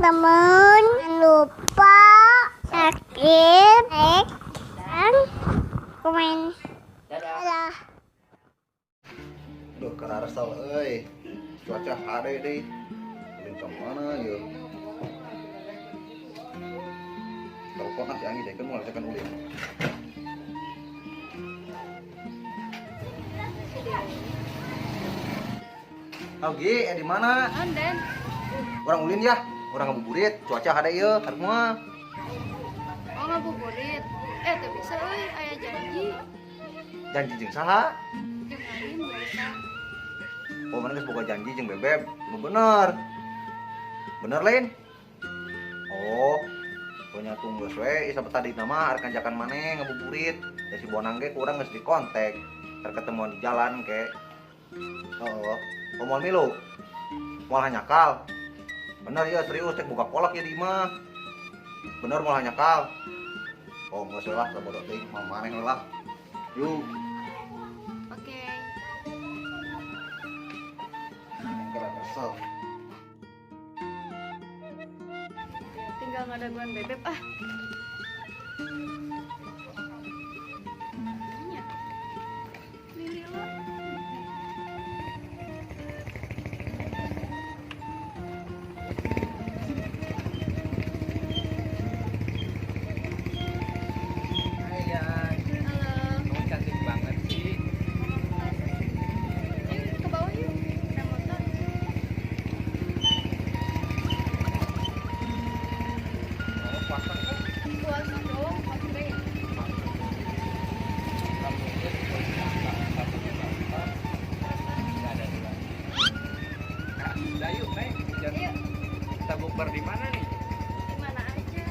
teman-teman. Jangan lupa subscribe, like, dan komen. Dadah. Duh, karara tau euy. Cuaca hade deui. Ulin ka mana yeuh? Telepon si Anggi deh, kan moal tekan ulin. Anggi, di mana? Anden. Orang ulin ya, orang ngabuburit. Cuaca hade ieu, hareup mah. Oh ngabuburit. Teu bisa euy, aya janji. Janji jeung saha? Jeung Arin biasa. Oh, mana geus boga janji jeung Bebeb. Nu bener. Bener lain? Oh, punya tunggu we, isa tadi nama arek kanjakan maneh ngabuburit. Ya si Bonang ge kurang geus dikontak. Ter ketemuan di jalan ke. Oh, moal milu. Moal nyakal. Bener ya serius cek buka kolak ya di imah. Bener moal nyakal. Oh, geus lah sabodo teuing moal maneh lah. Yuk. Oke. Kira kesel. Tinggal ngadaguan Bebeb ah. Nya. Lilila. Halo. Kamu cantik banget sih. Ke bawah yuk. Ada motor. Kamu puasa kan? Puasa dong, oke. Kamu itu satunya berapa? Nggak ada dua. Nah, udah yuk, Nek. Ayo, Kita bukber di mana nih? dimana aja.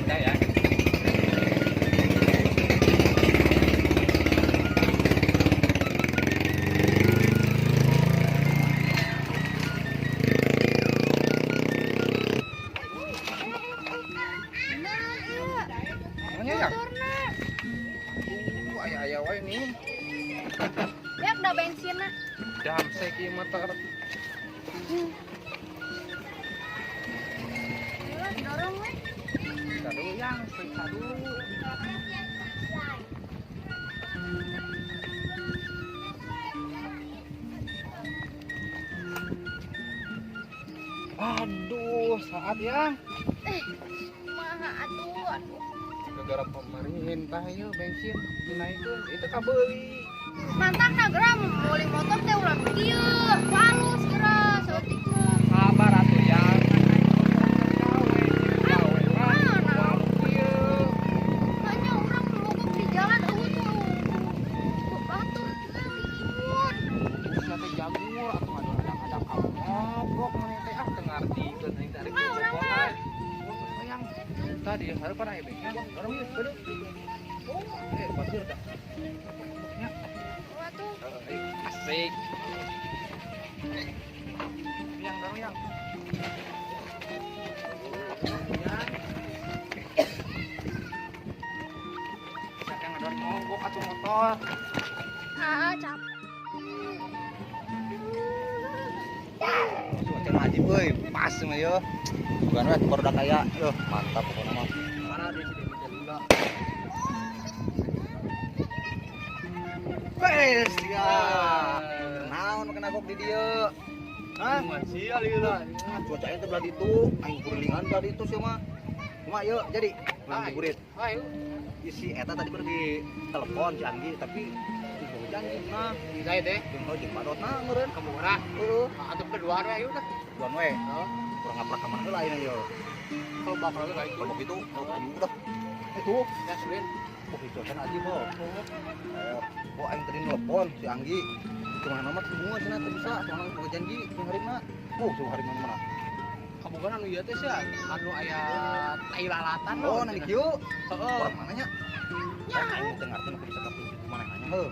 Udah ya. Namanya ya? Motorna. Ayah-ayah wae nih. Yak da bensinna. Damsek ieu motor. Ayo, dorong we. Aduh, yang periksa dulu. Aduh, saat yang Kumaha atuh. gara-gara pemerintah ya bensin dinaikkan itu kabeli. Mantap na geura meuli motor teh ulah kieu. Halus geura saeutik mah. Sabar atuh ya. Hanya urang mogok di jalan eueuh tuh. Batur ribut. Bisa teh jagur atuh ada kamu ngobrol mana teh ah teu ngartikeun aing dari Mah urang mah. yang tadi hareupan aya bensin orang ieu bener. Pasir dah. Ya, Wah tuh. asik. Yang dorong yang. Siapa yang ngedorong mogok atuh motor? Cap. Cuaca ajib euy, pas mah yeuh. Bukan we baru udah kaya. Yeuh, mantap pokoknya mah. Mana di sini bisa lila. Wes ya. Naon makan agok di dieu? Hah? Masih lila. Cuaca teh belah ditu, aing kurilingan belah ditu sih mah. Kumaha yeuh jadi ngabuburit. Ayo. Isi eta tadi baru di telepon si Anggi tapi hujan nah Saya teh jeung heuh jeung madotna meureun. kamu ora. Heeh, Atau kedua ayo udah. duan we. Kurang ngaplak ka mana heula ayeuna yeuh. Kalau bakal lagi kayak Kalau gitu, udah. Itu, ya sulit. oh itu kan aja kok. Oh, aing tadi nelpon si Anggi. Cuma nama semua cenah teu bisa, soalnya boga janji jeung harina. Suh hari mana? Kamu kan anu ieu teh sia, anu aya tai lalatan Oh, nani kieu. Heeh. Orang mananya? Ya, aing teu ngarti nu bisa kapung itu mana nanya heuh.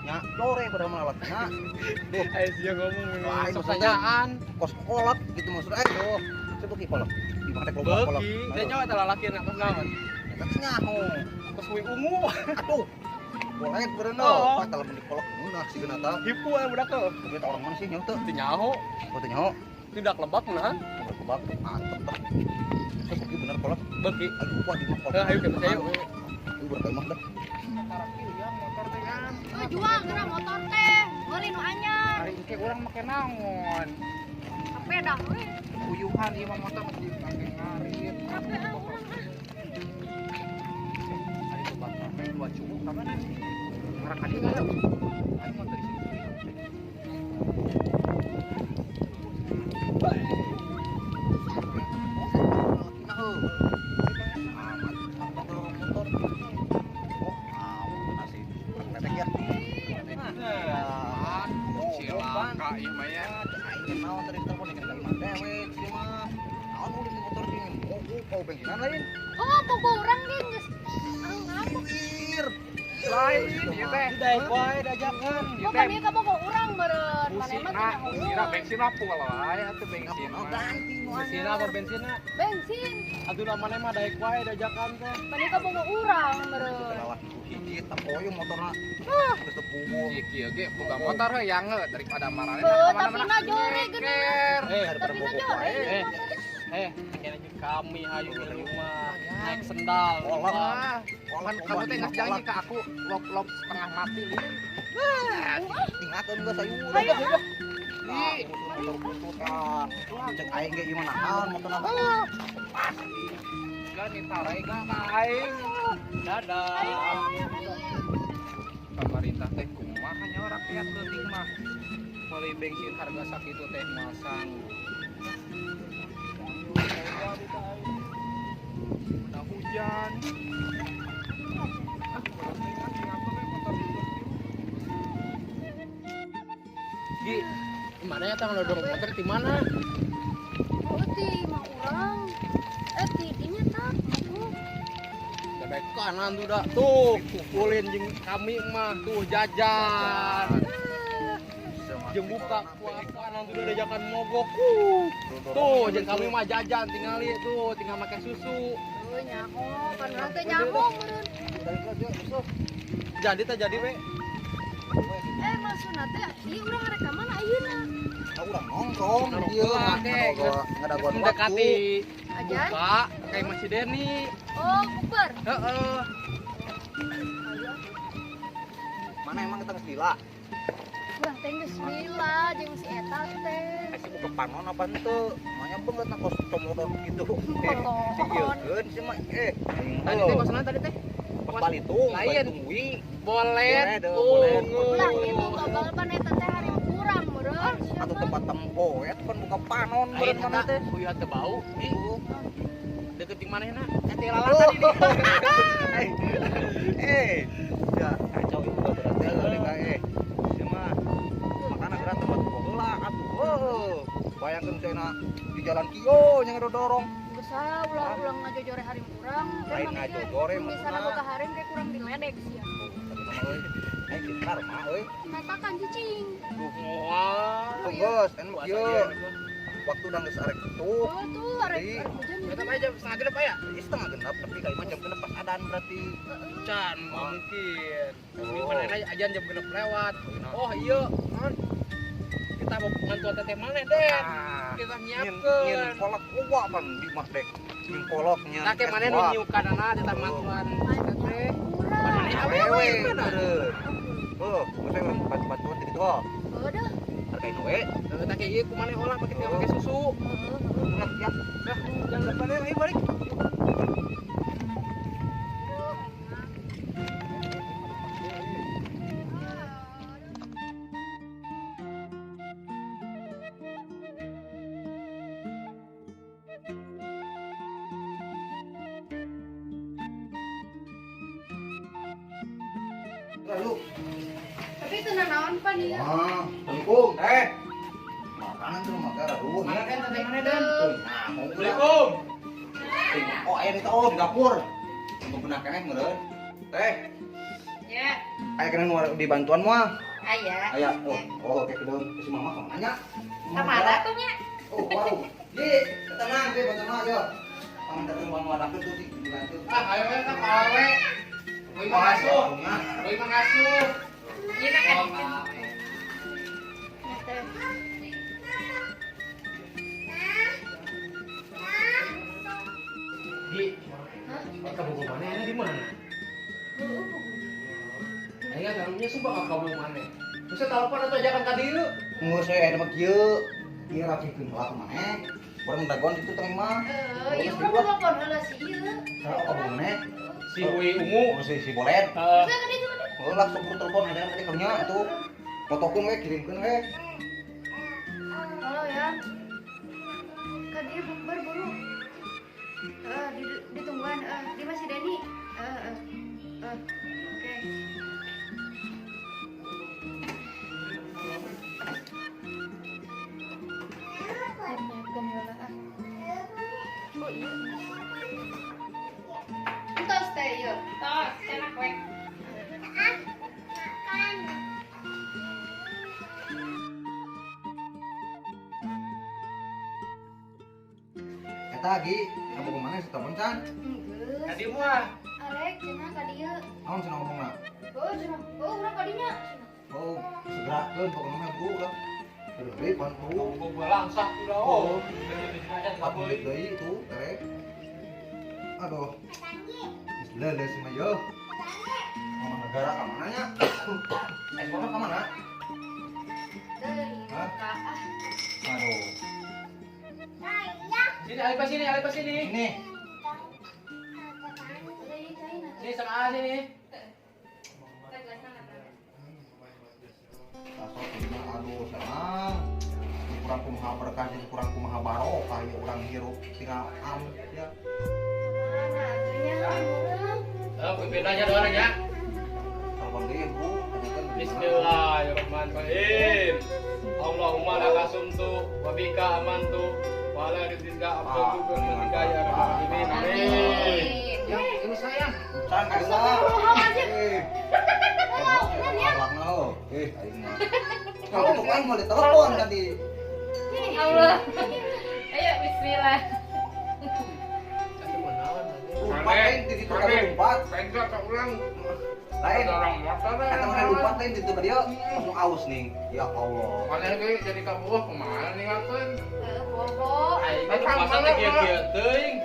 Nya, lore pada malalakna. Duh, Ayo sia ngomong Wah, ini itu pertanyaan. kos kolak gitu maksud aing. Duh, coba ki kolak. Di mana teh kolak kolak. Beuki, dia nyawa teh lalaki anak kos naon? Eta teh nyaho. Kos kuwi ungu. Aduh. Kolek beureun Oh. pas kalau dikolok munah si genata. Hipu aya budak tuh. Kita orang mana sih nyaho teu? Teu nyaho. Oh teu nyaho. Tidak lebak nah. Udah kebak mantep teh. Saya pergi bener kolek. Beki. Aduh kuat di kolek. Ayo kita ayo. Ayo berkah mah dah. Motor teh kan. Jual geura motor teh. Meuli nu anyar. Hari ini urang make naon? Sepeda we. Uyuhan ieu mah motor masih make ngarit. Sepeda urang ah. Hari itu bak make 2 cukup ka mana? Ngarak ka dieu. Ayo motor isi. Cilaka ieu mah ya. Oh, bogo urang ge geus. Ngapa? Lain ieu teh. Daek wae dajakan. Ieu Oh, teh kami ka bogo urang beureun. Maneh Pusina, mah pusina bensin mah pool wae atuh bensin mah. Bensin apa bensinna? bensin. Atuh namanya mah daek wae dajakan teh. Maneh ka bogo urang beureun. Si kieu ge boga motor we yang daripada marane Tapi na jore gede. Daripada Tapi bogo na jore. wae. Kena kami hayu ke rumah naik sendal. Kan kamu teh ngas janji ke aku lop setengah mati li. Cek aing ge gimana naon motorna. Gak ditarai gak aing. Dadah. Pemerintah teh kumaha nya rakyat leutik mah. Meuli bensin harga sakitu teh masang. Udah hujan. Gi, mana ya tang dodong motor di mana? Oh, ti mah urang. Ti dinya tak. Dari kanan tuh dah tuh pukulin jeung kami mah tuh jajan. Jeung buka kuat kanan tuh udah jajan mogok. Tuh jeung kami mah jajan tinggal lihat tuh tinggal makan susu. Oh, nyaho, kan urang teh nyaho beureun. Jadi teh jadi we. Maksudna teh ieu urang rek ka mana ayeuna? Urang nongkrong ieu ngadaguan Mendekati Ajan? buka kayak masih Denny. Oh, bukber. Heeh. mana emang kita geus lila Urang teh geus lila jeung si eta teh. aya buka panon apa henteu manya beungeut na kos motor gitu Potongan. digieun sih mah Tadi teh kosanna tadi teh. pas Balitung Lain. Balitungwi Bolet. Bolet. Ulah itu tobal pan eta teh hari kurang meureun. atau tempat tempo ya kan buka panon Lain beureun mana teh Uyat teh bau. Ih, deket di manehna? Teh Oh. lalang tadi nih. ya kacau itu berarti agak sih mah makanya gerak tempat bola atuh bayangkeun cenah di jalan kieu nya ngedorong Geus ulang-ulang ngajojore hari kurang. Lain ngajojore, Bisa maksudna. boga hareun kayak kurang diledek sih ya. naik gitar mah euy Matakan cicing. Duh, moal. tunggus kan kieu waktu udah geus arek tuh Oh tuh arek Jadi, hujan. Eta mah jam setengah genep ya? ini setengah genap tapi kali mah jam genep pas adan berarti Can, mungkin. Oh. Manehna ajan jam genep lewat. Oh iya, non. Kita mau bantuan teteh maneh deh. Kita nyin nyiapkeun. kolak uwa pan di mah dek nyin kolak nyin Nah, kayak maneh nu nyiupkanana kita bantuan teteh. Maneh awewe awewe mana? oh mesti bantuan gitu kok Udah. hargain we Eta kayak ieu kumaneh olah pakai tinggal pakai susu. Nah, ya Dah, jangan lupa deh, ayo balik. lalu Tapi itu naon pan ieu? assalamualaikum makanan tuh makan aduh Mana kan teteh maneh dan? nah mau Assalamualaikum. oh ayo di di dapur untuk benak keneh meureun teh Ya. ayo keneh nu di bantuan mah Aya. aya oh oke ke dalam ke si mama kemana Kamana tuh nya? oh wow di tenang bantuan mah ayo paman datang mau ada tuh di bantu Ah, ayo we, tak awe. Boy mangasuh. Boy mangasuh. Iya kan? Di, kamu ke mana? Ini di mana? Ayo kamunya sumpah ke kamu mana? Bisa telepon atau ajakan ka dieu? Nggak saya ada mah kieu. Ieu rakeun heula maneh. Urang dagon itu teh mah. Iya udah mau telepon heula sih ieu. Kalau ka maneh Si Wi Ungu. si Bolet. Bisa kan itu kan? Oh, langsung ku telepon ada tadi kamu itu. Fotokeun we kirimkeun we. Halo ya. Kan dia bukber buru. Ditungguan. Dia masih Dani. Oke. Oh iya. Entos teh ieu. Tos, enak we. Eta lagi kamu ke mana sih telepon can? Geus. Ka dieu mah. Arek cenah ka dieu. Naon cenah ngomongna? Oh, cenah. Oh, urang ka dinya. Oh, segerakeun pokona bro lah. Terus deui pan bro. Gua langsak udah oh. Apa deui itu teh. Aduh. Leles si Mayo. Mama negara ka mana nya? Mama ka mana? Deui, Hah? ka. Aduh. Sini, alih pas sini, alih pas sini. Ini. Deui kaina. Sini sama A sini. Asal kita aduh senang. Kurang kumaha berkah jeung kurang kumaha barokah ya urang hirup tinggal am ya. Mana atunya urang? Bedanya ada orangnya. Telepon deui Bu. Tanyakeun Bismillahirrahmanirrahim. Allahumma laka sumtu wa bika amantu wa ala rizqika abdu ketika ya rabbal alamin. Amin. Ini sayang. Can geula. Abangna oh. Aing mah. Kalau tuh kan mau ditelepon tadi. Allah. Ayo bismillah. Lumpat lain di situ ada lumpat. Pegang ke ulang. Lain. Orang motor Kata mana lumpat lain di situ dia langsung aus nih. Ya Allah. Mana gue jadi ke bawah kemana nih ngapain? Bobo. Aing masa teh kieu-kieu teuing.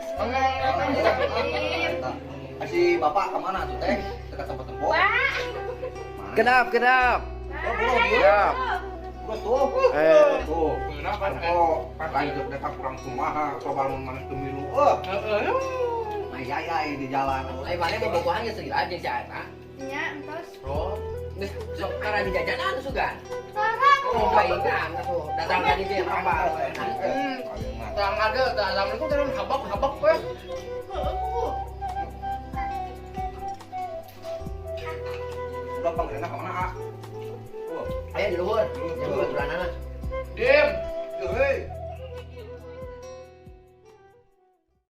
Si bapak kemana tuh teh? Dekat tempat tembok. Kedap, kedap. Oh, belum. Kedap. Terus tuh. Tuh. Kenapa? Oh, lanjut dekat kurang kumaha, coba manis pemilu. Ayai di jalan. Lain mana mau bobohan ya segera aja si Ana. Nya entos. Bro, sok karena di jajanan sugan. Sarang. Oh, baikkan tuh. Datang tadi dia apa? Terang ada, dalam itu dalam habak weh. Udah panggilnya kemana? Ayo di luhur. Jangan baturan anak.